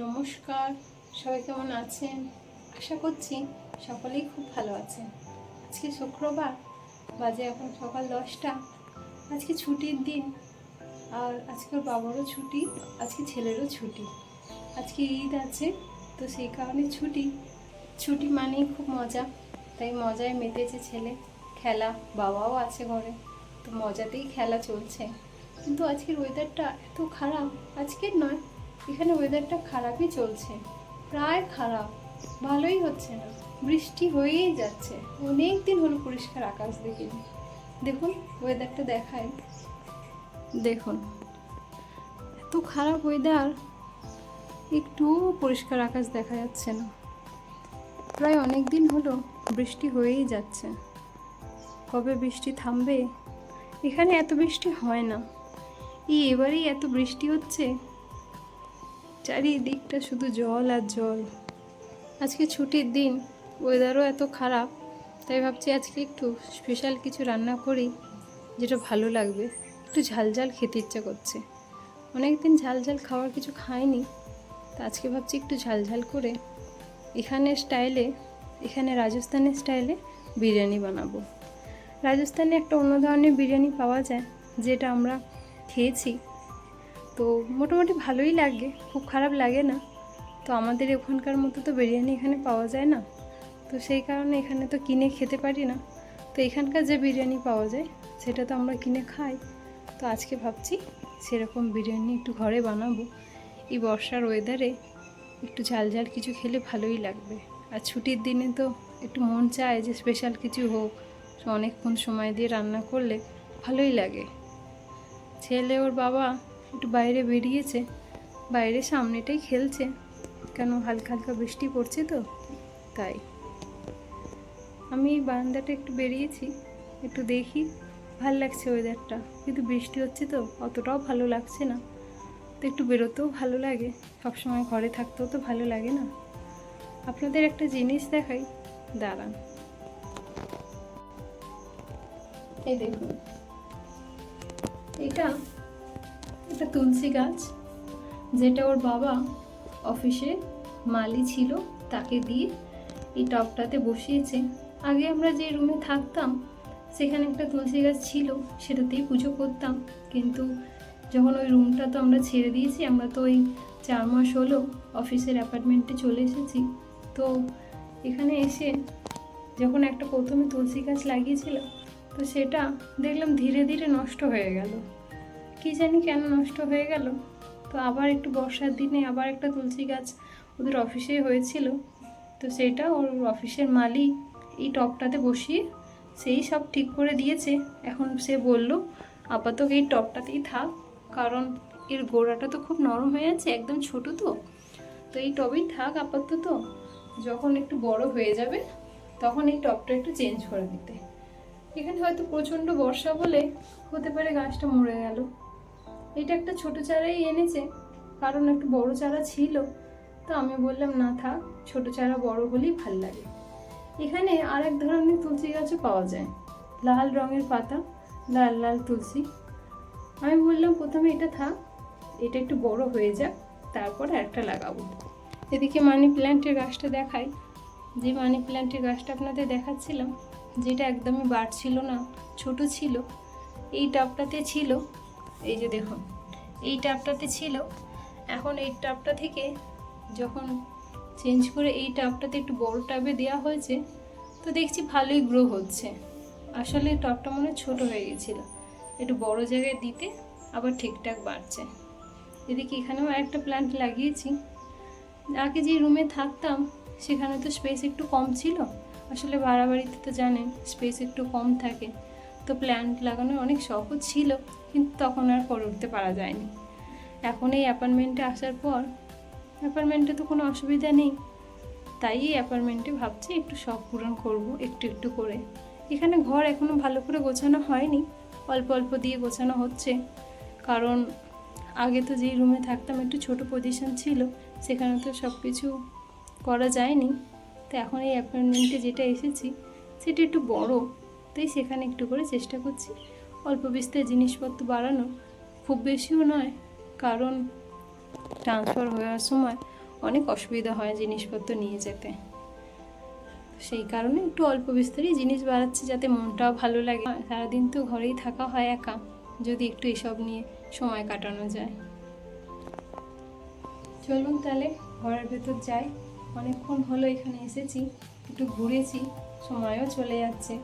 নমস্কার, সবাই কেমন আছেন? আশা করছি সকলেই খুব ভালো আছেন। আজকে শুক্রবার, বাজে এখন সকাল 10টা। আজকে ছুটির দিন, আর আজকে ওর বাবারও ছুটি, আজকে ছেলেরও ছুটি। আজকে ঈদ আছে, তো সেই কারণে ছুটি। ছুটি মানেই খুব মজা, তাই মজায় মেতেছে ছেলে। খেলা, বাবাও আছে ঘরে, তো মজাতেই খেলা চলছে। কিন্তু আজকের ওয়েদারটা এত খারাপ, আজকের নয়, এখানে ওয়েদারটা খারাপই চলছে, প্রায় খারাপ, ভালোই হচ্ছে না। বৃষ্টি হয়েই যাচ্ছে, অনেক দিন হলো পরিষ্কার আকাশ দেখিনি। দেখুন ওয়েদারটা দেখায়, দেখুন এত খারাপ ওয়েদার, একটু পরিষ্কার আকাশ দেখা যাচ্ছে না। প্রায় অনেক দিন হলো বৃষ্টি হয়েই যাচ্ছে, কবে বৃষ্টি থামবে? এখানে এত বৃষ্টি হয় না, এবারেই এত বৃষ্টি হচ্ছে, চারিদিকটা শুধু জল আর জল। আজকে ছুটির দিন, ওয়েদারও এত খারাপ, তাই ভাবছি আজকে একটু স্পেশাল কিছু রান্না করি, যেটা ভালো লাগবে। একটু ঝালঝাল খেতে ইচ্ছা করছে, অনেক দিন ঝালঝাল খাওয়ার কিছু খাইনি, তা আজকে ভাবছি একটু ঝালঝাল করে এখানে রাজস্থানের স্টাইলে বিরিয়ানি বানাবো। রাজস্থানে একটা অন্য ধরনের বিরিয়ানি পাওয়া যায়, যেটা আমরা খেয়েছি, তো মোটামুটি ভালোই লাগে, খুব খারাপ লাগে না। তো আমাদের ওখানকার মতো তো বিরিয়ানি এখানে পাওয়া যায় না, তো সেই কারণে এখানে তো কিনে খেতে পারি না। তো এখানকার যে বিরিয়ানি পাওয়া যায় সেটা তো আমরা কিনে খাই। তো আজকে ভাবছি সেরকম বিরিয়ানি একটু ঘরে বানাবো। এই বর্ষার ওয়েদারে একটু ঝালঝাল কিছু খেলে ভালোই লাগবে। আর ছুটির দিনে তো একটু মন চায় যে স্পেশাল কিছু হোক, অনেকক্ষণ সময় দিয়ে রান্না করলে ভালোই লাগে। ছেলে ওর বাবা একটু বাইরে বেরিয়েছে, বাইরে সামনেটাই খেলছে, কেন হালকা হালকা বৃষ্টি পড়ছে তো তাই। আমি এই বারান্দাটা একটু বেরিয়েছি, একটু দেখি, ভাল লাগছে ওয়েদারটা, কিন্তু বৃষ্টি হচ্ছে তো অতটাও ভালো লাগছে না। তো একটু বেরোতেও ভালো লাগে, সবসময় ঘরে থাকতেও তো ভালো লাগে না। আপনাদের একটা জিনিস দেখাই, দাঁড়ান। এই দেখুন, এটা একটা তুলসী গাছ, যেটা ওর বাবা অফিসে মালি ছিল তাকে দিয়ে এই টবটাতে বসিয়েছে। আগে আমরা যে রুমে থাকতাম সেখানে একটা তুলসী গাছ ছিল, সেটাতেই পুজো করতাম, কিন্তু যখন ওই রুমটা তো আমরা ছেড়ে দিয়েছি, আমরা তো ওই 4 মাস হলো অফিসের অ্যাপার্টমেন্টে চলে এসেছি। তো এখানে এসে যখন একটা প্রথমে তুলসী গাছ লাগিয়েছিলাম, তো সেটা দেখলাম ধীরে ধীরে নষ্ট হয়ে গেল, কী জানি কেন নষ্ট হয়ে গেল। তো আবার একটু বর্ষার দিনে আবার একটা তুলসী গাছ ওদের অফিসে হয়েছিল, তো সেটা ওর অফিসের মালিক এই টবটাতে বসিয়ে সেই সব ঠিক করে দিয়েছে। এখন সে বলল আপাতত এই টবটাতেই থাক, কারণ এর গোড়াটা তো খুব নরম হয়ে আছে, একদম ছোট, তো এই টবেই থাক আপাতত, যখন একটু বড় হয়ে যাবে তখন এই টবটা একটু চেঞ্জ করে দিতে। এখানে হয়তো প্রচণ্ড বর্ষা বলে হতে পারে গাছটা মরে গেল। এটা একটা ছোট চারাই এনেছে, কারণ একটু বড় চারা ছিল, তো আমি বললাম না থাক, ছোট চারা বড় হলেই ভাল লাগে। এখানে আর এক ধরনের তুলসী গাছও পাওয়া যায়, লাল রঙের পাতা, লাল লাল তুলসী। আমি বললাম প্রথমে এটা থাক, এটা একটু বড় হয়ে যাক, তারপর একটা লাগাবো। এদিকে মানি প্ল্যান্টের গাছটা দেখাই। যে মানি প্ল্যান্টের গাছটা আপনাদের দেখাচ্ছিলাম, যেটা একদমই বাড়ছিল না, ছোট ছিল, এই টাবটাতে ছিল, এই যে দেখুন এই টাবটাতে ছিল। এখন এই টাবটা থেকে যখন চেঞ্জ করে এই টাবটাতে একটু বড় টাবে দেওয়া হয়েছে, তো দেখছি ভালোই গ্রো হচ্ছে। আসলে টবটা মনে ছোট হয়ে গেছিলো, একটু বড় জায়গায় দিতে আবার ঠিকঠাক বাড়ছে। এদিকে এখানেও একটা প্ল্যান্ট লাগিয়েছি। আগে যে রুমে থাকতাম সেখানে তো স্পেস একটু কম ছিল, আসলে ভাড়া বাড়িতে তো জানেন স্পেস একটু কম থাকে, তো প্ল্যান্ট লাগানোর অনেক শখও ছিল, কিন্তু তখন আর করে উঠতে পারা যায়নি। এখন এই অ্যাপার্টমেন্টে আসার পর অ্যাপার্টমেন্টে তো কোনো অসুবিধা নেই, তাই এই অ্যাপার্টমেন্টে ভাবছি একটু শখ পূরণ করব একটু একটু করে। এখানে ঘর এখনও ভালো করে গোছানো হয়নি, অল্প অল্প দিয়ে গোছানো হচ্ছে, কারণ আগে তো যেই রুমে থাকতাম একটু ছোট পজিশন ছিল, সেখানে তো সব কিছু করা যায়নি। তো এখন এই অ্যাপার্টমেন্টে যেটা এসেছি সেটা একটু বড়, তাই সেখানে একটু করে চেষ্টা করছি অল্প বিস্তর জিনিসপত্র বাড়ানো, খুব বেশিও নয়, কারণ ট্রান্সফার হওয়ার সময় অনেক অসুবিধা হয় জিনিসপত্র নিয়ে যেতে। সেই কারণে একটু অল্প বিস্তরই জিনিস বাড়াচ্ছি, যাতে মনটাও ভালো লাগে। সারাদিন তো ঘরেই থাকা হয় একা, যদি একটু এসব নিয়ে সময় কাটানো যায়। চলুন তাহলে ঘরের ভেতর যাই। অনেকক্ষণ হলো এখানে এসেছি, একটু ঘুরেছি, সময়ও চলে যাচ্ছে।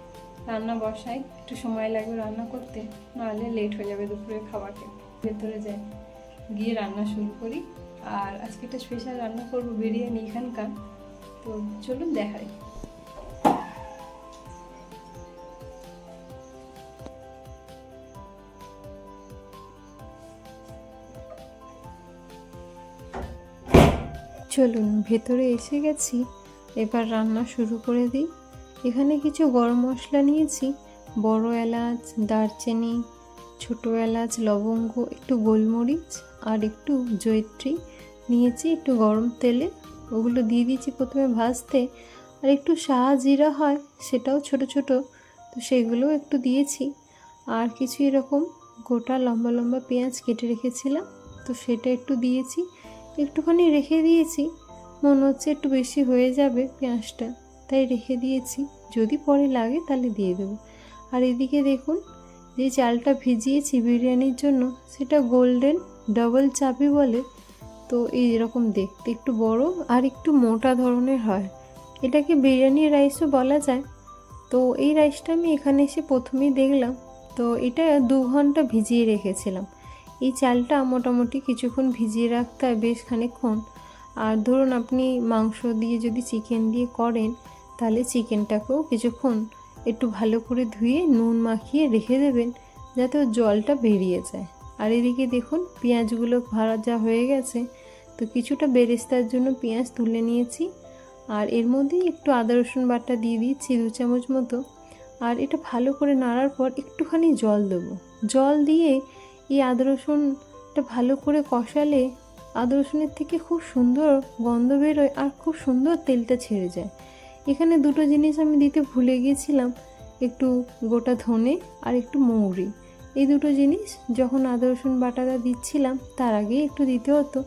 রান্না বসাই, একটু সময় লাগবে রান্না করতে, নাহলে লেট হয়ে যাবে দুপুরের খাবারটা। ভেতরে যাই, গিয়ে রান্না শুরু করি। আর আজকে একটা স্পেশাল রান্না করবো, বিরিয়ানি এখানকার। তো চলুন দেখাই। চলুন ভেতরে এসে গেছি, এবার রান্না শুরু করে দিই। এখানে কিছু গরম মশলা নিয়েছি, বড় এলাচ, দারচিনি, ছোটো এলাচ, লবঙ্গ, একটু গোলমরিচ আর একটু জয়িত্রী নিয়েছি একটু গরম তেলে। ওগুলো দিয়ে দিয়েছি প্রথমে ভাজতে। আর একটু শাহ জিরা হয়, সেটাও ছোট ছোট, তো সেগুলোও একটু দিয়েছি। আর কিছু এরকম গোটা লম্বা লম্বা পেঁয়াজ কেটে রেখেছিলাম, তো সেটা একটু দিয়েছি। একটুখানি রেখে দিয়েছি, মনে হচ্ছে একটু বেশি হয়ে যাবে পেঁয়াজটা, তাই রেখে দিয়েছি, যদি পরে লাগে তাহলে দিয়ে দেবো। আর এদিকে দেখুন, যে চালটা ভিজিয়েছি বিরিয়ানির জন্য, সেটা গোল্ডেন ডবল চাপি বলে। তো এইরকম দেখতে একটু বড় আর একটু মোটা ধরনের হয়, এটাকে বিরিয়ানির রাইসও বলা যায়। তো এই রাইসটা আমি এখানে এসে প্রথমেই দেখলাম। তো এটা 2 ঘন্টা ভিজিয়ে রেখেছিলাম। এই চালটা মোটামুটি কিছুক্ষণ ভিজিয়ে রাখতে হয়, বেশ খানিকক্ষণ। আর ধরুন আপনি মাংস দিয়ে যদি চিকেন দিয়ে করেন, তাহলে চিকেনটাকেও কিছুক্ষণ একটু ভালো করে ধুয়ে নুন মাখিয়ে রেখে দেবেন, যাতে ওর জলটা বেরিয়ে যায়। আর এদিকে দেখুন পেঁয়াজগুলো ভাজা হয়ে গেছে, তো কিছুটা বেরেস্তার জন্য পেঁয়াজ তুলে নিয়েছি। আর এর মধ্যেই একটু আদা রসুন বাটা দিয়ে দিচ্ছি 2 চামচ মতো। আর এটা ভালো করে নাড়ার পর একটুখানি জল দেবো। জল দিয়ে এই আদা রসুনটা ভালো করে কষালে আদা রসুনের থেকে খুব সুন্দর গন্ধ বেরোয় আর খুব সুন্দর তেলটা ছেড়ে যায়। এখানে 2টো জিনিস আমি দিতে ভুলে গিয়েছিলাম, একটু গোটা ধনে আর একটু মৌরি। এই 2টো জিনিস যখন আদা রসুন বাটাটা দিচ্ছিলাম তার আগেই একটু দিতে হতো,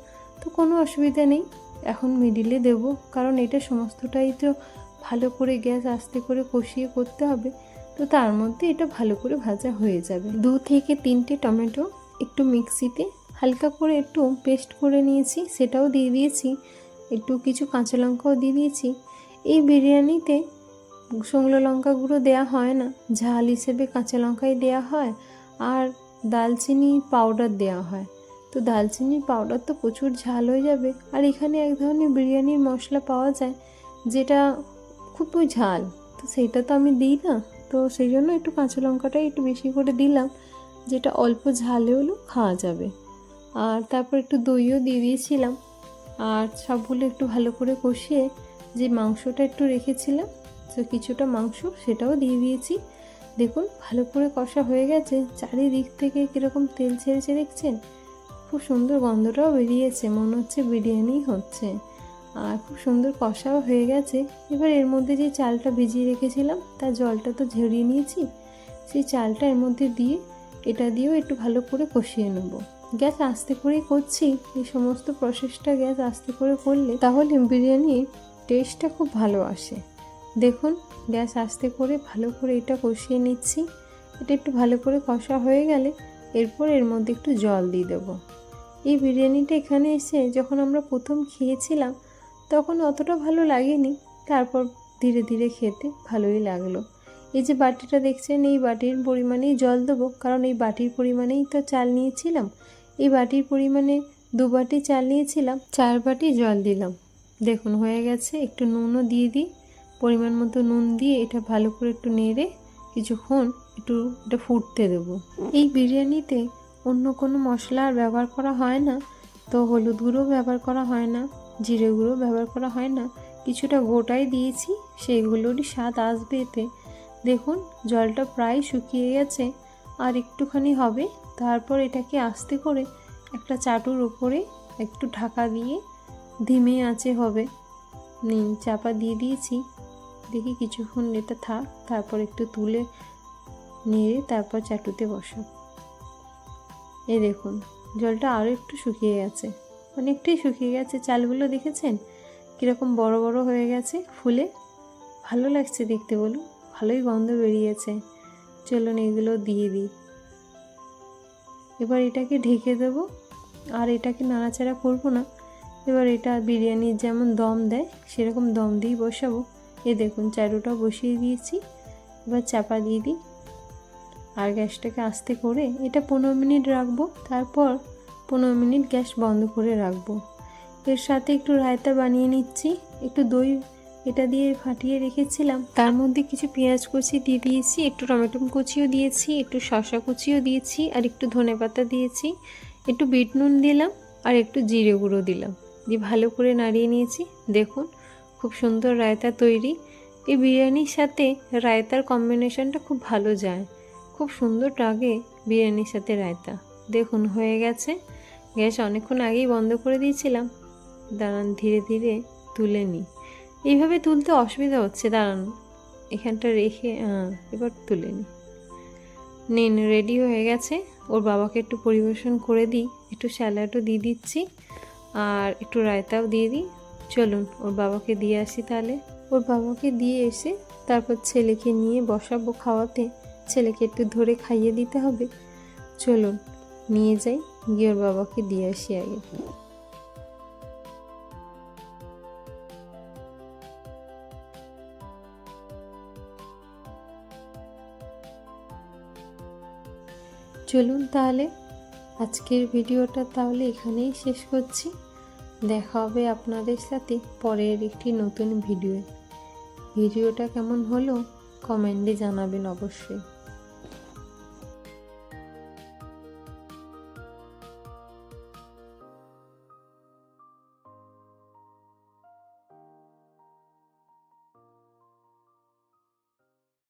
তো কোনো অসুবিধা নেই, এখন মিডিলে দেব, কারণ এটা সমস্তটাই তো ভালো করে গ্যাস আস্তে করে কষিয়ে করতে হবে। তো তার মধ্যে এটা ভালো করে ভাজা হয়ে যাবে। 2 থেকে 3টে টমেটো একটু মিক্সিতে হালকা করে একটু পেস্ট করে নিয়েছি, সেটাও দিয়ে দিয়েছি। একটু কিছু কাঁচা লঙ্কাও দিয়ে দিয়েছি। এই বিরিয়ানিতে শুকনো লঙ্কা গুঁড়ো দেওয়া হয় না, ঝাল হিসেবে কাঁচা লঙ্কাই দেওয়া হয় আর দালচিনি পাউডার দেওয়া হয়। তো দালচিনির পাউডার তো প্রচুর ঝাল হয়ে যাবে। আর এখানে এক ধরনের বিরিয়ানির মশলা পাওয়া যায় যেটা খুব ঝাল, তো সেইটা তো আমি দিই না, তো সেই জন্য একটু কাঁচা লঙ্কাটাই একটু বেশি করে দিলাম, যেটা অল্প ঝালে হলেও খাওয়া যাবে। আর তারপর একটু দইও দিয়ে দিয়েছিলাম। আর সবগুলো একটু ভালো করে কষিয়ে যে মাংসটা একটু রেখেছিলাম, তো কিছুটা মাংস সেটাও দিয়ে দিয়েছি। দেখুন ভালো করে কষা হয়ে গেছে, চারিদিক থেকে কীরকম তেল ছেড়েছে দেখছেন, খুব সুন্দর গন্ধটাও বেরিয়েছে, মনে হচ্ছে বিরিয়ানি হচ্ছে। আর খুব সুন্দর কষাও হয়ে গেছে। এবার এর মধ্যে যে চালটা ভিজিয়ে রেখেছিলাম তার জলটা তো ঝরিয়ে নিয়েছি, সেই চালটা এর মধ্যে দিয়ে এটা দিয়েও একটু ভালো করে কষিয়ে নেব। গ্যাস আস্তে করেই করছি, এই সমস্ত প্রসেসটা গ্যাস আস্তে করে করলে তাহলে বিরিয়ানির টেস্টটা খুব ভালো আসে। দেখুন গ্যাস আস্তে করে ভালো করে এটা কষিয়ে নিচ্ছি। এটা একটু ভালো করে কষা হয়ে গেলে এরপর এর মধ্যে একটু জল দিয়ে দেবো। এই বিরিয়ানিটা এখানে এসে যখন আমরা প্রথম খেয়েছিলাম তখন অতটা ভালো লাগেনি, তারপর ধীরে ধীরে খেতে ভালোই লাগলো। এই যে বাটিটা দেখছেন, এই বাটির পরিমাণেই জল দেবো, কারণ এই বাটির পরিমাণেই তো চাল নিয়েছিলাম। এই বাটির পরিমাণে 2 বাটি চাল নিয়েছিলাম, 4 বাটি জল দিলাম। দেখুন হয়ে গেছে। একটু নুনও দিয়ে দিই, পরিমাণ মতো নুন দিয়ে এটা ভালো করে একটু নেড়ে কিছুক্ষণ একটু এটা ফুটতে দেবো। এই বিরিয়ানিতে অন্য কোনো মশলা আর ব্যবহার করা হয় না, তো হলুদ গুঁড়ো ব্যবহার করা হয় না, জিরে গুঁড়ো ব্যবহার করা হয় না, কিছুটা গোটাই দিয়েছি, সেইগুলোরই স্বাদ আসবে এতে। দেখুন জলটা প্রায় শুকিয়ে গেছে, আর একটুখানি হবে। তারপর এটাকে আস্তে করে একটা চাটুর উপরে একটু ঢাকা দিয়ে ধিমে আঁচে হবে, চাপা দিয়ে দিয়েছি। দেখি কিছুক্ষণ এটা থাক, তারপর একটু তুলে নেড়ে তারপর চাটুতে বসাব। এই দেখুন জলটা আরও একটু শুকিয়ে গেছে, অনেকটাই শুকিয়ে গেছে। চালগুলো দেখেছেন কীরকম বড় বড় হয়ে গেছে ফুলে, ভালো লাগছে দেখতে বলুন, ভালোই গন্ধ বেরিয়েছে। চলুন এগুলো দিয়ে দিই। এবার এটাকে ঢেকে দেবো, আর এটাকে নাড়াচাড়া করব না। এবার এটা বিরিয়ানির যেমন দম দেয় সেরকম দম দিয়েই বসাবো। এই দেখুন চারুটা বসিয়ে দিয়েছি, এবার চাপা দিয়ে দিই আর গ্যাসটাকে আস্তে করে এটা 15 মিনিট রাখবো। তারপর 15 মিনিট গ্যাস বন্ধ করে রাখবো। এর সাথে একটু রায়তা বানিয়ে নিচ্ছি, একটু দই এটা দিয়ে ফাটিয়ে রেখেছিলাম, তার মধ্যে কিছু পেঁয়াজ কুচি দিয়ে দিয়েছি, একটু টমেটো কুচিও দিয়েছি, একটু শসা কুচিও দিয়েছি, আর একটু ধনেপাতা দিয়েছি, একটু বিট নুন দিলাম, আর একটু জিরে গুঁড়ো দিলাম, দিয়ে ভালো করে নাড়িয়ে নিয়েছি। দেখুন খুব সুন্দর রায়তা তৈরি। এই বিরিয়ানির সাথে রায়তার কম্বিনেশনটা খুব ভালো যায়, খুব সুন্দর লাগে বিরিয়ানির সাথে রায়তা। দেখুন হয়ে গেছে, গ্যাস অনেকক্ষণ আগেই বন্ধ করে দিয়েছিলাম। দাঁড়ান ধীরে ধীরে তুলে নিই। এইভাবে তুলতে অসুবিধা হচ্ছে, দাঁড়ান এখানটা রেখে এবার তুলে নিন। রেডি হয়ে গেছে। ওর বাবাকে একটু পরিবেশন করে দিই, একটু স্যালাডও দিয়ে দিচ্ছি আর একটু রায়তাও দিয়ে দিই। চলুন ওর বাবাকে দিয়ে আসি তাহলে। ওর বাবাকে দিয়ে এসে তারপর ছেলেকে নিয়ে বসাবো খাওয়াতে। ছেলেকে একটু ধরে খাইয়ে দিতে হবে। চলুন নিয়ে যাই, গিয়ে ওর বাবাকে দিয়ে আসি আগে। চলুন তাহলে আজকের ভিডিওটা তাহলে এখানেই শেষ করছি। দেখা হবে আপনাদের সাথে পরের একটি নতুন ভিডিওটা কেমন হলো কমেন্টে জানাবেন অবশ্যই।